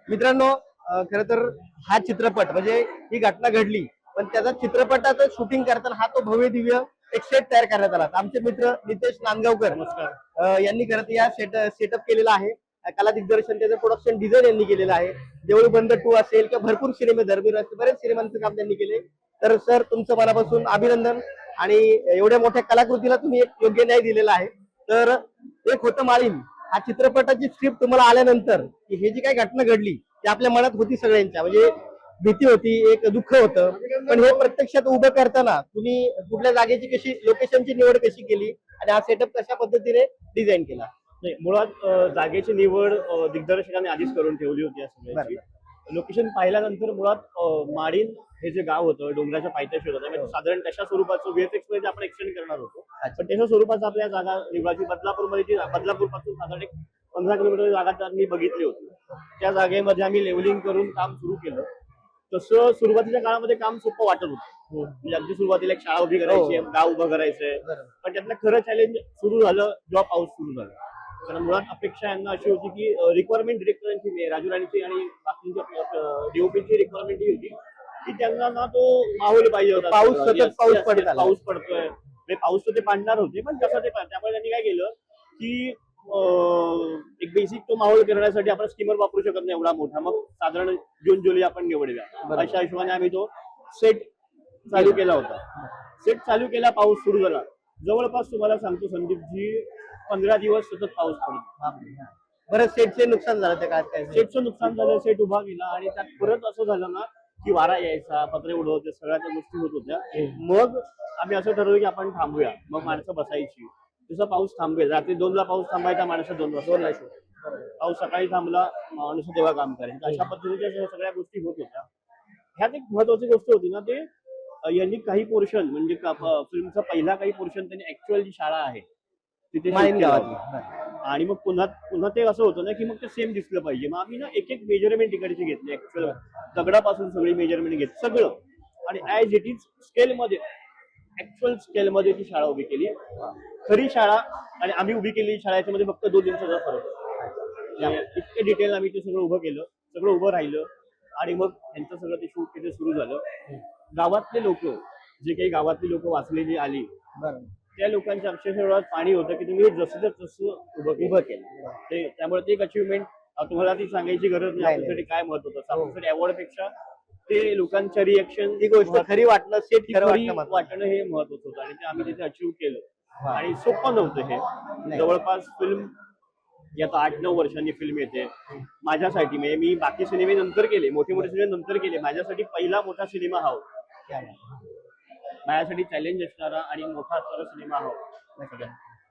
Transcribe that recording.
मित्रांनो, खर तर हा चित्रपट म्हणजे ही घटना घडली, पण त्याचा चित्रपटाचं शूटिंग करताना हा तो भव्य दिव्य एक सेट तयार करण्यात आला. आमचे मित्र नितेश नांदगावकर यांनी खरं या सेटअप केलेला आहे. कला दिग्दर्शन त्याचं प्रोडक्शन डिझाईन यांनी केलेलं आहे. देऊळ बंद 2 असेल किंवा भरपूर सिनेमे धर्मीर असतील, बरेच सिनेमांचं काम त्यांनी केले. तर सर, तुमचं मनापासून अभिनंदन. आणि एवढ्या मोठ्या कलाकृतीला तुम्ही एक योग्य न्याय दिलेला आहे. तर एक होतं माळीन, हा चित्रपटाची स्क्रिप्ट तुम्हाला आल्यानंतर की हे जी काही घटना घडली ती आपल्या मनात होती सगळ्यांच्या, म्हणजे भीती होती, एक दुःख होतं. पण हे प्रत्यक्षात उभं करताना तुम्ही कुठल्या जागेची कशी, लोकेशनची निवड कशी केली आणि हा सेटअप कशा पद्धतीने डिझाईन केला? मुळात जागेची निवड दिग्दर्शकाने आधीच करून ठेवली होती या सगळ्याची. लोकेशन पाहिल्यानंतर मुळात माडीन हे जे गाव होतं डोंगराच्या पायथ्याशी होतं, म्हणजे साधारण तशा स्वरूपाचं VFX मध्ये आपण एक्सटेंड करणार होतो. पण तशा स्वरूपाचं आपल्या जागा निवडायची बदलापूरमध्ये, बदलापूर पासून साधारण 15 किलोमीटर जागा मी बघितली होती. त्या जागेमध्ये आम्ही लेवलिंग करून काम सुरू केलं. तसं सुरुवातीच्या काळामध्ये काम सोपं वाटत होतं. म्हणजे अगदी सुरुवातीला एक शाळा उभी करायची, गाव उभं करायचंय. पण त्यातलं खरं चॅलेंज सुरू झालं जेव्हा पाऊस सुरू झाला. कारण मुळात अपेक्षा यांना अशी होती की रिक्वायरमेंट डिरेक्टरांची, राजू राणीची आणि बाकीच्या DOPची रिक्वायरमेंट ही होती की त्यांना ना तो माहोल पाहिजे होता. पाऊस सतत पाऊस पडतोय, पाऊस तर ते पाडणार होते, पण कसं ते त्यामुळे त्यांनी काय केलं की एक बेसिक तो माहोल करण्यासाठी आपण स्टीमर वापरू शकत नाही एवढा मोठा, मग साधारण जून जुलै आपण निवडूया अशा हिशोबाने आम्ही तो सेट चालू केला होता. सेट चालू केला, पाऊस सुरू झाला. जवळपास तुम्हाला सांगतो संदीपजी, 15 दिवस सतत पाऊस पडतो. बरं, सेटचे नुकसान झालं त्या काय? सेटचं नुकसान झालं, सेट उभा गेला आणि त्यात परत असं झालं ना की वारा यायचा, पत्रे उडवते, सगळ्या त्या गोष्टी होत होत्या. मग आम्ही असं ठरवलं की आपण थांबूया. मग माणसं बसायची, जसा पाऊस थांबेल, रात्री 2ला पाऊस थांबायचा, माणसं 2 वाजता, पाऊस सकाळी थांबला, माणसं तेव्हा काम करायचं. अशा पद्धतीच्या सगळ्या गोष्टी होत होत्या. ह्यात एक महत्वाची गोष्ट होती ना, ते यांनी काही पोर्शन म्हणजे फिल्मचा पहिला काही पोर्शन त्यांनी ऍक्च्युअल जी शाळा आहे तिथे आणि मग पुन्हा ते असं होतं ना की मग ते सेम दिसलं पाहिजे. मग आम्ही ना एक मेजरमेंट तिकडचे घेतले, ऍक्च्युअल दगडापासून सगळी मेजरमेंट घेतली सगळं, आणि ऍज इट इज स्केलमध्ये, ऍक्च्युअल स्केलमध्ये ती शाळा उभी केली. खरी शाळा आणि आम्ही उभी केलेली शाळा याच्यामध्ये फक्त 2 दिवसाचा फरक. इतके डिटेल आम्ही ते सगळं उभं केलं, सगळं उभं राहिलं. आणि मग त्यांचं सगळं ते शूट तिथे सुरू झालं. गावातले लोक, जे काही गावातली लोक वाचलेली आली, त्या लोकांच्या अक्षरशः पाणी होतं की तुम्ही जसं तसं उभं केलं ते. त्यामुळे ते एक अचिव्हमेंट तुम्हाला ती सांगायची गरज नाही आपल्यासाठी काय महत्व होतं. आपल्यासाठी अवॉर्ड पेक्षा ते लोकांच्या रिएक्शन, ती गोष्ट खरी वाटणं, सेट खरं वाटणं हे महत्वाचं होतं. आणि ते आम्ही तिथे अचीव्ह केलं. आणि सोपं नव्हतं हे. जवळपास फिल्म आता 8-9 वर्षांनी फिल्म येते माझ्यासाठी. म्हणजे मी बाकी सिनेमे नंतर केले, मोठे सिनेमे नंतर केले, माझ्यासाठी पहिला मोठा सिनेमा हा होता. माझ्यासाठी चॅलेंज असणारा आणि मोठा असणारा सिनेमा हा होता.